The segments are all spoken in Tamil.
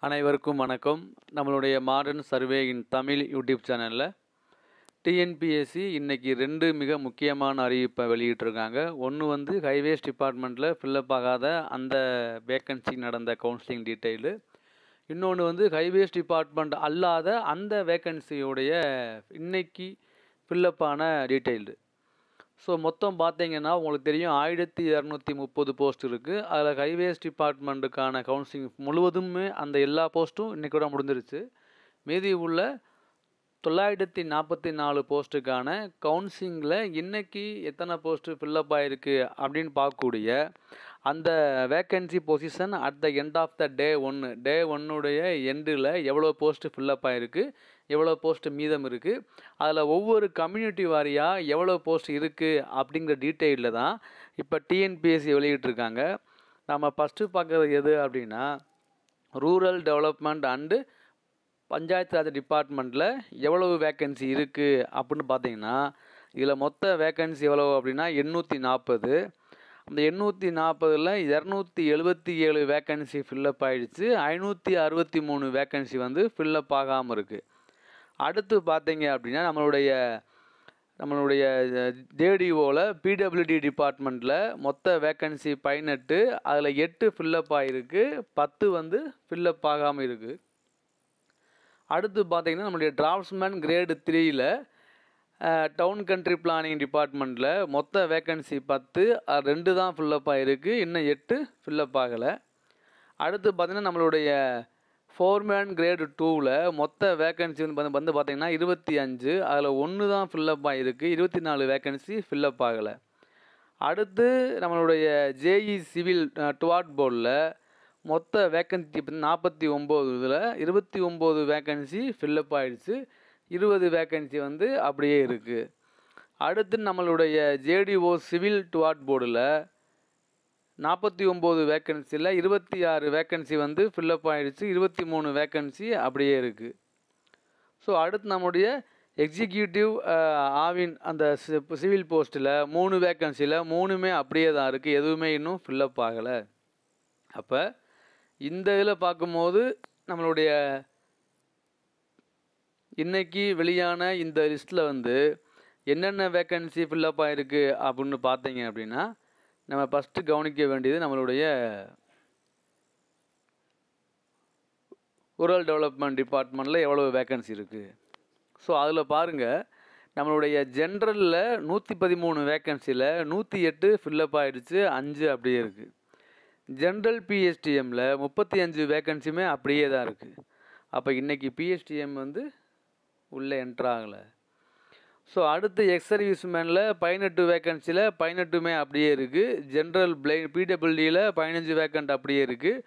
அனைவருக்கும் வணக்கம். நம்மளுடைய மாடர்ன் சர்வே இன் தமிழ் யூடியூப் சேனலில் டிஎன்பிஎஸ்சி இன்றைக்கி 2 மிக முக்கியமான அறிவிப்பை வெளியிட்டிருக்காங்க. ஒன்று ஹைவேஸ் டிபார்ட்மெண்ட்டில் ஃபில்லப் ஆகாத அந்த வேக்கன்சி நடந்த கவுன்சிலிங் டீட்டெயிலு. இன்னொன்று ஹைவேஸ் டிபார்ட்மெண்ட் அல்லாத அந்த வேக்கன்சியோடைய இன்னைக்கு ஃபில்லப்பான டீட்டெயில்டு. ஸோ மொத்தம் பார்த்தீங்கன்னா உங்களுக்கு தெரியும் 1230 போஸ்ட் இருக்குது. அதில் ஹைவேஸ் டிபார்ட்மெண்ட்டுக்கான கவுன்சிலிங் முழுவதுமே அந்த எல்லா போஸ்ட்டும் இன்றைக்கி கூட முடிஞ்சிருச்சு. மீதி உள்ள 944 போஸ்ட்டுக்கான கவுன்சிலிங்கில் இன்றைக்கி எத்தனை போஸ்ட்டு ஃபில்லப் ஆகிருக்கு அப்படின்னு பார்க்கக்கூடிய அந்த vacancy position at the end of the day 1 எண்டில் எவ்வளோ போஸ்ட்டு ஃபில்லப் ஆகிருக்கு, எவ்வளோ போஸ்ட்டு மீதம் இருக்குது, அதில் ஒவ்வொரு கம்யூனிட்டி வாரியாக எவ்வளோ போஸ்ட் இருக்குது அப்படிங்கிற டீட்டெயிலில் தான் இப்போ டிஎன்பிஎஸ்சி வெளியிட்டிருக்காங்க. நம்ம ஃபஸ்ட்டு பார்க்குறது எது அப்படின்னா rural development and panchayat Raj டிபார்ட்மெண்ட்டில் எவ்வளவு வேக்கன்சி இருக்குது அப்படின்னு பார்த்தீங்கன்னா இதில் மொத்த வேக்கன்சி எவ்வளவு அப்படின்னா 840. அந்த 840ல் 277 வேக்கன்சி ஃபில்லப் ஆகிடுச்சு. 563 வேக்கன்சி ஃபில்லப் ஆகாமல் இருக்குது. அடுத்து பார்த்தீங்க அப்படின்னா நம்மளுடைய ஜேடிஓவில் பிடபிள்யூடி டிபார்ட்மெண்ட்டில் மொத்த வேக்கன்சி 18, அதில் 8 ஃபில்லப் ஆகிருக்கு, 10 ஃபில்லப் ஆகாமல் இருக்குது. அடுத்து பார்த்திங்கன்னா நம்மளுடைய டிராஃப்ட்ஸ்மேன் கிரேடு 3ல் டவுன் கண்ட்ரி பிளானிங் டிபார்ட்மெண்ட்டில் மொத்த வேக்கன்சி 10, 2 தான் ஃபில்லப் ஆகிருக்கு, இன்னும் 8 ஃபில்லப் ஆகலை. அடுத்து பார்த்திங்கன்னா நம்மளுடைய ஃபோர்மேன் கிரேடு 2ல் மொத்த வேக்கன்சி பார்த்திங்கன்னா 25, அதில் 1 தான் ஃபில்லப் ஆகிருக்கு, 24 வேக்கன்சி ஃபில்லப் ஆகலை. அடுத்து நம்மளுடைய ஜேஇ சிவில் டுவாட் போர்டில் மொத்த வேக்கன்சி 49, 29 வேக்கன்சி ஃபில்லப் ஆகிடுச்சு, 20 வேக்கன்சி அப்படியே இருக்குது. அடுத்து நம்மளுடைய ஜேடிஓ சிவில் டுவாட் போர்டில் 49 வேக்கன்சியில் 26 வேக்கன்சி ஃபில்லப் ஆகிடுச்சு, 23 வேக்கன்சி அப்படியே இருக்குது. ஸோ அடுத்து நம்முடைய எக்ஸிக்யூட்டிவ் ஆவின் அந்த சிவில் போஸ்ட்டில் 3 வேக்கன்சியில் 3மே அப்படியே தான் இருக்குது, எதுவுமே இன்னும் ஃபில்லப் ஆகலை. அப்போ இந்த இதில் பார்க்கும்போது நம்மளுடைய இன்றைக்கி வெளியான இந்த லிஸ்ட்டில் என்னென்ன வேக்கன்சி ஃபில்லப் ஆகிருக்கு அப்படின்னு பார்த்தீங்க அப்படின்னா நம்ம ஃபஸ்ட்டு கவனிக்க வேண்டியது நம்மளுடைய ரூரல் டெவலப்மெண்ட் டிபார்ட்மெண்ட்டில் எவ்வளோ வேக்கன்சி இருக்குது. ஸோ அதில் பாருங்கள் நம்மளுடைய ஜென்ரலில் 113 வேக்கன்சியில் 108 ஃபில்லப் ஆகிடுச்சு, 5 அப்படியே இருக்குது. ஜென்ரல் பிஎஸ்டிஎம்மில் 35 வேக்கன்சியுமே அப்படியே தான் இருக்குது. அப்போ இன்றைக்கி பிஎஸ்டிஎம் உள்ளே என்ட்ராகலை. ஸோ அடுத்து எக்ஸ் சர்வீஸ்மேனில் 18 வேக்கன்சியில் 18மே அப்படியே இருக்குது. ஜென்ரல் பிடபிள்யூடியில் 15 வேக்கண்ட் அப்படியே இருக்குது.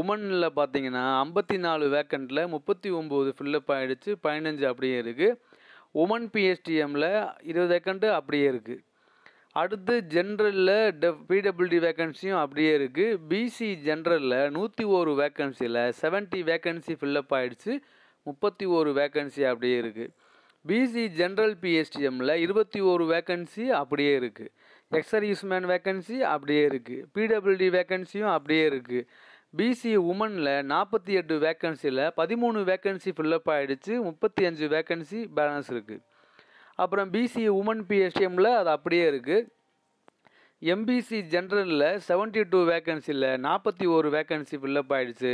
உமனில் பார்த்தீங்கன்னா 54 வேக்கண்ட்டில் 39 ஃபில்லப் ஆகிடுச்சு, 15 அப்படியே இருக்குது. உமன் பிஎஸ்டிஎம்மில் 20 வேக்கண்ட்டு அப்படியே இருக்குது. அடுத்து ஜென்ரலில் பிடபிள்யூடி வேக்கன்சியும் அப்படியே இருக்குது. பிசி ஜென்ரலில் 101 வேக்கன்சியில் 70 வேக்கன்சி ஃபில்லப் ஆகிடுச்சு, 31 வேக்கன்சி அப்படியே இருக்குது. பிசி ஜென்ரல் பிஎஸ்டிஎம்மில் 21 வேக்கன்சி அப்படியே இருக்குது. எக்ஸ் சர்வீஸ்மேன் வேக்கன்சி அப்படியே இருக்குது. பிடபிள்யூடி வேக்கன்சியும் அப்படியே இருக்குது. பிசி உமனில் 48 வேக்கன்சியில் 13 வேக்கன்சி ஃபில்லப் ஆகிடுச்சு, 35 வேக்கன்சி பேலன்ஸ் இருக்குது. அப்புறம் பிசி உமன் பிஎஸ்டிஎம்மில் அது அப்படியே இருக்குது. எம்பிசி ஜென்ரலில் 72 வேக்கன்சியில் 41 வேக்கன்சி ஃபில்லப் ஆகிடுச்சு,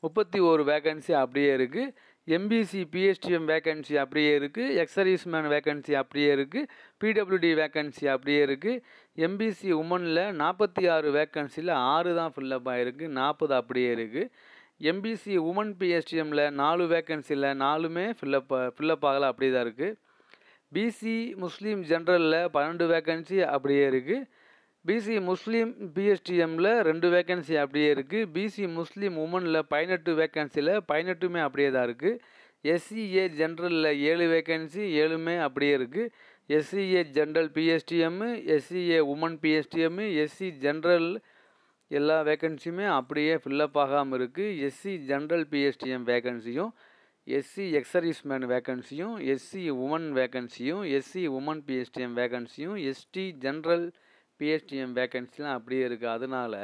31 வேக்கன்சி அப்படியே இருக்குது. எம்பிசி பிஎஸ்டிஎம் வேக்கன்சி அப்படியே இருக்குது. எக்ஸ் சர்வீஸ்மேன் வேக்கன்சி அப்படியே இருக்குது. பிடபிள்யூடி வேக்கன்சி அப்படியே இருக்குது. எம்பிசி உமனில் 46 வேக்கன்சியில் 6 தான் ஃபில்லப் ஆகிருக்கு, 40 அப்படியே இருக்குது. எம்பிசி உமன் பிஎஸ்டிஎம்மில் 4 வேக்கன்சியில் 4மே ஃபில்லப் ஆகலை, அப்படியே தான் இருக்குது. பிசி முஸ்லீம் ஜென்ரலில் 12 வேக்கன்சி அப்படியே இருக்குது. பிசி முஸ்லீம் பிஎஸ்டிஎம்மில் 2 வேக்கன்சி அப்படியே இருக்குது. பிசி முஸ்லீம் உமனில் 18 வேக்கன்சியில் 18மே அப்படியே தான் இருக்குது. எஸ்சிஏ ஜென்ரலில் 7 வேக்கன்சி 7மே அப்படியே இருக்குது. SCA general PSTM, SCA woman PSTM, SC general எல்லா வேக்கன்சியுமே அப்படியே ஃபில்லப் ஆகாமல் இருக்குது. எஸ்சி ஜென்ரல் பிஎஸ்டிஎம் வேக்கன்சியும், எஸ்சி எக்ஸ் சர்வீஸ்மேன் வேக்கன்சியும், எஸ்சி உமன் வேக்கன்சியும், எஸ்சி உமன் பிஎஸ்டிஎம் வேக்கன்சியும், எஸ்டி ஜென்ரல் பிஎஸ்டிஎம் வேக்கன்சிலாம் அப்படியே இருக்குது. அதனால்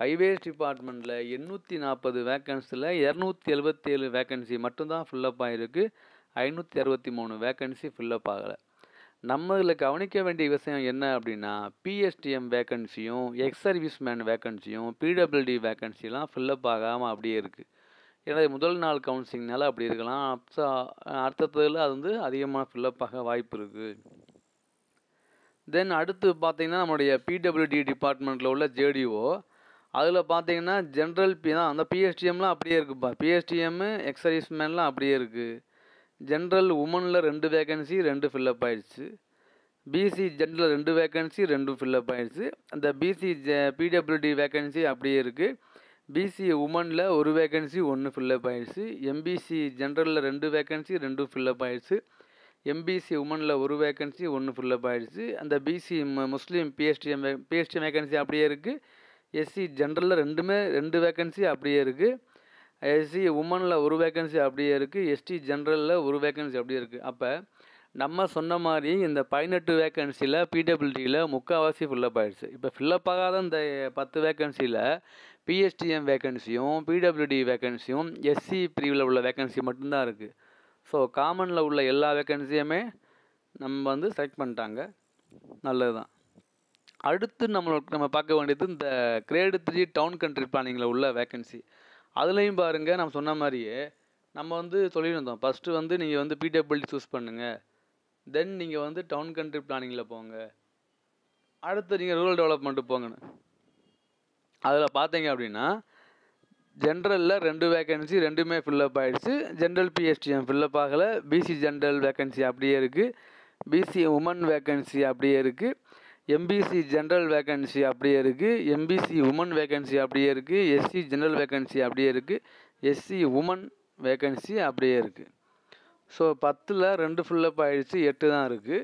ஹைவேஸ் டிபார்ட்மெண்ட்டில் 840 வேக்கன்சியில் 277 வேக்கன்சி மட்டும்தான் ஃபில்லப் ஆகிருக்கு. 563 வேக்கன்சி ஃபில்லப் ஆகலை. நம்ம இதில் கவனிக்க வேண்டிய விஷயம் என்ன அப்படின்னா, பிஎஸ்டிஎம் வேக்கன்சியும் எக்ஸ் சர்வீஸ்மேன் வேக்கன்சியும் பிடபிள்யூடி வேக்கன்சிலாம் ஃபில்லப் ஆகாமல் அப்படியே இருக்குது. ஏன்னா முதல் நாள் கவுன்சிலிங்னால அப்படி இருக்கலாம். அடுத்ததில் அது வந்து அதிகமாக ஃபில்லப் ஆக வாய்ப்பு இருக்குது. தென் அடுத்து பார்த்திங்கன்னா நம்மளுடைய பிடபிள்யூடி டிபார்ட்மெண்ட்டில் உள்ள ஜேடிஓ, அதில் பார்த்தீங்கன்னா ஜென்ரல் தான் அந்த பிஎஸ்டிஎம்லாம் அப்படியே இருக்குப்பா. பிஎஸ்டிஎம்மு எக்ஸ் சர்வீஸ்மேன்லாம் அப்படியே இருக்குது. ஜென்ரல் உமனில் 2 வேக்கன்சி 2 ஃபில்லப் ஆயிடுச்சு. பிசி ஜென்ரல் 2 வேக்கன்சி 2 ஃபில்லப் ஆயிடுச்சு. அந்த பிசி பிடபிள்யூடி வேக்கன்சி அப்படியே இருக்குது. பிசி உமனில் 1 வேக்கன்சி 1 ஃபில்லப் ஆயிடுச்சு. எம்பிசி ஜென்ரலில் 2 வேக்கன்சி 2 ஃபில்லப் ஆயிடுச்சு. எம்பிசி உமனில் 1 வேக்கன்சி 1 ஃபில்லப் ஆயிடுச்சு. அந்த பிசி முஸ்லீம் பிஎஸ்டிஎம் வேக்கன்சி அப்படியே இருக்குது. எஸ்சி ஜென்ரலில் 2 வேக்கன்சி அப்படியே இருக்குது. எஸ்சி உமனில் 1 வேக்கன்சி அப்படியே இருக்குது. எஸ்டி ஜென்ரலில் 1 வேக்கன்சி அப்படியே இருக்குது. அப்போ நம்ம சொன்ன மாதிரி இந்த 18 வேக்கன்சியில் பிடபிள்யூடியில் முக்கால்வாசி ஃபில்லப் ஆகிடுச்சு. இப்போ ஃபில்லப் ஆகாத இந்த 10 வேக்கன்சியில் பிஎஸ்டிஎம் வேக்கன்சியும் பிடபிள்யூடி வேக்கன்சியும் எஸ்சி பிரிவில் உள்ள வேக்கன்சி மட்டும்தான் இருக்குது. ஸோ காமனில் உள்ள எல்லா வேக்கன்சியுமே நம்ம வந்து செலக்ட் பண்ணிட்டாங்க. நல்லது தான். அடுத்து நம்ம பார்க்க வேண்டியது இந்த கிரேடு 3 டவுன் கண்ட்ரி பிளானிங்கில் உள்ள வேக்கன்சி. அதுலேயும் பாருங்கள், நம்ம சொன்ன மாதிரியே நம்ம வந்து சொல்லியிருந்தோம். ஃபஸ்ட்டு வந்து நீங்கள் வந்து பிடபிள்யூடி சூஸ் பண்ணுங்கள், தென் நீங்கள் வந்து டவுன் கண்ட்ரி பிளானிங்கில் போங்க, அடுத்து நீங்கள் ரூரல் டெவலப்மெண்ட்டு போங்கன்னு. அதில் பார்த்தீங்க அப்படின்னா ஜென்ரலில் 2 வேக்கன்சி 2மே ஃபில்லப் ஆகிடுச்சு. ஜென்ரல் பிஎஸ்டிஎம் ஃபில்லப் ஆகலை. பிசி ஜென்ரல் வேக்கன்சி அப்படியே இருக்குது. பிசி உமன் வேக்கன்சி அப்படியே இருக்குது. எம்பிசி ஜென்ரல் வேக்கன்சி அப்படியே இருக்குது. எம்பிசி உமன் வேக்கன்சி அப்படியே இருக்குது. எஸ்சி ஜென்ரல் வேக்கன்சி அப்படியே இருக்குது. எஸ்சி உமன் வேக்கன்சி அப்படியே இருக்குது. ஸோ 10ல் 2 ஃபில்லப் ஆகிடுச்சு, 8 தான் இருக்குது.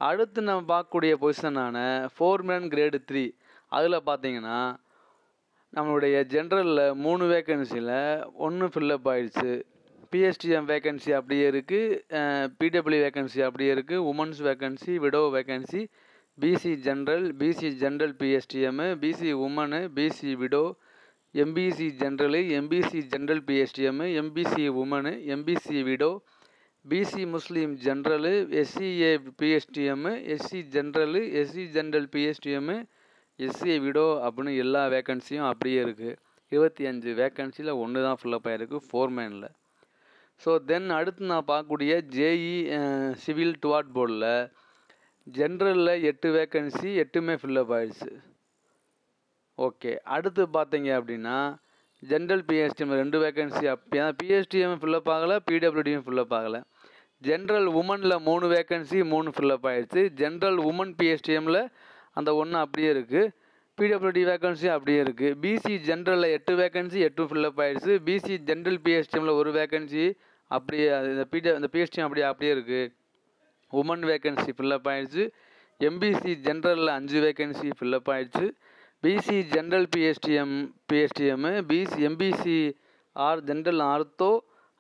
அடுத்து நம்ம பார்க்கக்கூடிய பொசிஷனான ஃபோர்மேன் கிரேடு 3, அதில் பார்த்தீங்கன்னா நம்மளுடைய ஜென்ரலில் 3 வேக்கன்சியில் 1 ஃபில்லப் ஆகிடுச்சு. பிஎஸ்டிஎம் வேக்கன்சி அப்படியே இருக்குது. பிடபிள்யூ வேக்கன்சி அப்படியே இருக்குது. Women's vacancy, widow vacancy, BC general PSTM, BC woman, BC widow, MBC general, MBC general PSTM, MBC woman, MBC widow, BC Muslim general, SCA PSTM, SC general, SC general PSTM, SCA widow அப்படின்னு எல்லா வேக்கன்சியும் அப்படியே இருக்குது. 25 வேக்கன்சியில் 1 தான் ஃபில்லப் ஆகிருக்கு ஃபோர்மேனில். ஸோ தென் அடுத்து நான் பார்க்கக்கூடிய ஜேஇ சிவில் டுவாட் போர்டில் ஜென்ரலில் 8 வேக்கன்சி 8மே ஃபில்லப் ஆகிடுச்சு. ஓகே, அடுத்து பார்த்தீங்க அப்படின்னா general PSTM 2 vacancy PSTM fill up ஆகலை, பிடபிள்யூடியும் ஃபில்லப் ஆகலை. ஜென்ரல் உமனில் 3 வேக்கன்சி 3 ஃபில்லப் ஆகிடுச்சு. ஜென்ரல் உமன் பிஎஸ்டிஎம்மில் அந்த 1 அப்படியே இருக்குது. பிடபிள்யூடி வேக்கன்சி அப்படியே இருக்குது. பிசி ஜென்ரலில் 8 வேக்கன்சி 8 ஃபில்லப் ஆகிடுச்சு. பிசி ஜென்ரல் பிஎஸ்டிஎம்மில் 1 வேக்கன்சி அப்படியே இந்த பிஎஸ்டிஎம் அப்படியே இருக்குது. உமன் வேக்கன்சி ஃபில்லப் ஆகிடுச்சு. எம்பிசி ஜென்ரலில் 5 வேக்கன்சி ஃபில்லப் ஆகிடுச்சு. PC general PSTM, MBC general ortho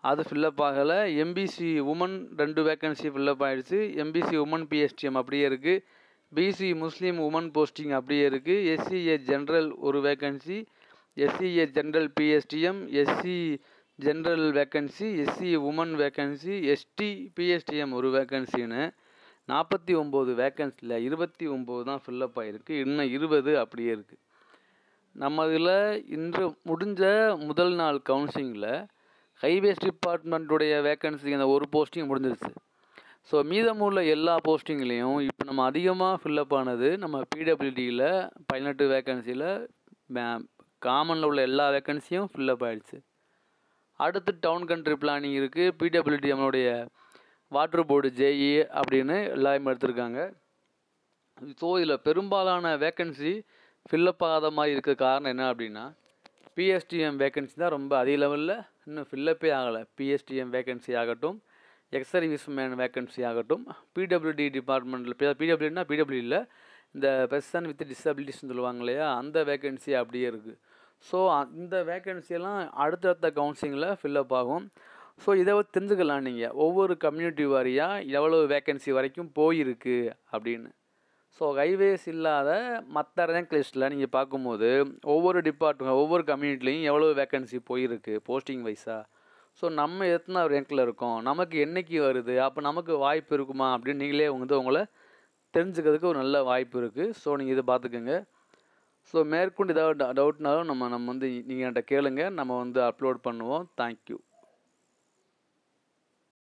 அது ஃபில்லப் ஆகலை. எம்பிசி உமன் 2 வேக்கன்சி ஃபில்லப் ஆகிடுச்சு. எம்பிசி உமன் பிஎஸ்டிஎம் அப்படியே இருக்குது. பிசி முஸ்லீம் உமன் போஸ்டிங் அப்படியே இருக்குது. SCA general 1 vacancy, SCA general PSTM, SC general vacancy, SC woman vacancy, ST PSTM 1 வேக்கன்சின்னு 49 வேக்கன்சியில் 29 தான் ஃபில்லப் ஆகிருக்கு. இன்னும் 20 அப்படியே இருக்குது. நம்ம இதில் இன்று முடிஞ்ச முதல் நாள் கவுன்சிலிங்கில் ஹைவேஸ் டிபார்ட்மெண்ட்டுடைய வேக்கன்சி அந்த ஒரு போஸ்டிங் முடிஞ்சிருச்சு. ஸோ மீதமுள்ள எல்லா போஸ்டிங்லேயும் இப்போ நம்ம அதிகமாக ஃபில்லப் ஆனது நம்ம பிடபிள்யூடியில் 18 வேக்கன்சியில் காமனில் உள்ள எல்லா வேக்கன்சியும் ஃபில்லப் ஆகிடுச்சு. அடுத்து டவுன் கண்ட்ரி பிளானிங் இருக்குது. பிடபிள்யூடி நம்மளுடைய வாட்டர் போர்டு ஜேஇ அப்படின்னு எல்லாருமே எடுத்திருக்காங்க. ஸோ இதில் பெரும்பாலான வேக்கன்சி ஃபில்லப் ஆகாத மாதிரி இருக்க காரணம் என்ன அப்படின்னா பிஎஸ்டிஎம் வேக்கன்சி தான் ரொம்ப அதிக லெவலில் இன்னும் ஃபில்லப்பே ஆகலை. பிஎஸ்டிஎம் வேக்கன்சி ஆகட்டும், எக்ஸ் சர்வீஸ்மேன் வேக்கன்சி ஆகட்டும், பிடபிள்யூடி டிபார்ட்மெண்ட்டில் பிடபிள்யூடினா பிடபிள்யூடியில் இந்த பர்சன் வித் டிசபிலிட்டிஸ்ன்னு சொல்லுவாங்க இல்லையா, அந்த வேக்கன்சி அப்படியே இருக்குது. ஸோ இந்த வேக்கன்சியெல்லாம் அடுத்தடுத்த கவுன்சிலிங்கில் ஃபில்லப் ஆகும். ஸோ இதை தெரிஞ்சுக்கலாம் நீங்கள் ஒவ்வொரு கம்யூனிட்டி வாரியாக எவ்வளோ வேக்கன்சி வரைக்கும் போயிருக்கு அப்படின்னு. ஸோ ஹைவேஸ் இல்லாத மற்ற ரேங்க் லிஸ்ட்டில் நீங்கள் பார்க்கும்போது ஒவ்வொரு டிபார்ட்மெண்ட் ஒவ்வொரு கம்யூனிட்டிலையும் எவ்வளோ வேக்கன்சி போயிருக்கு போஸ்டிங் வைஸாக. ஸோ நம்ம எத்தனை ரேங்க்கில் இருக்கோம், நமக்கு என்னைக்கு வருது, அப்போ நமக்கு வாய்ப்பு இருக்குமா அப்படின்னு நீங்களே உங்களை தெரிஞ்சுக்கிறதுக்கு ஒரு நல்ல வாய்ப்பு இருக்குது. ஸோ நீங்கள் இதை பார்த்துக்கோங்க. ஸோ மேற்கொண்டு ஏதாவது டவுட்னாலும் நம்ம நீங்கள் என்கிட்ட கேளுங்க, நம்ம அப்லோட் பண்ணுவோம். தேங்க்யூ.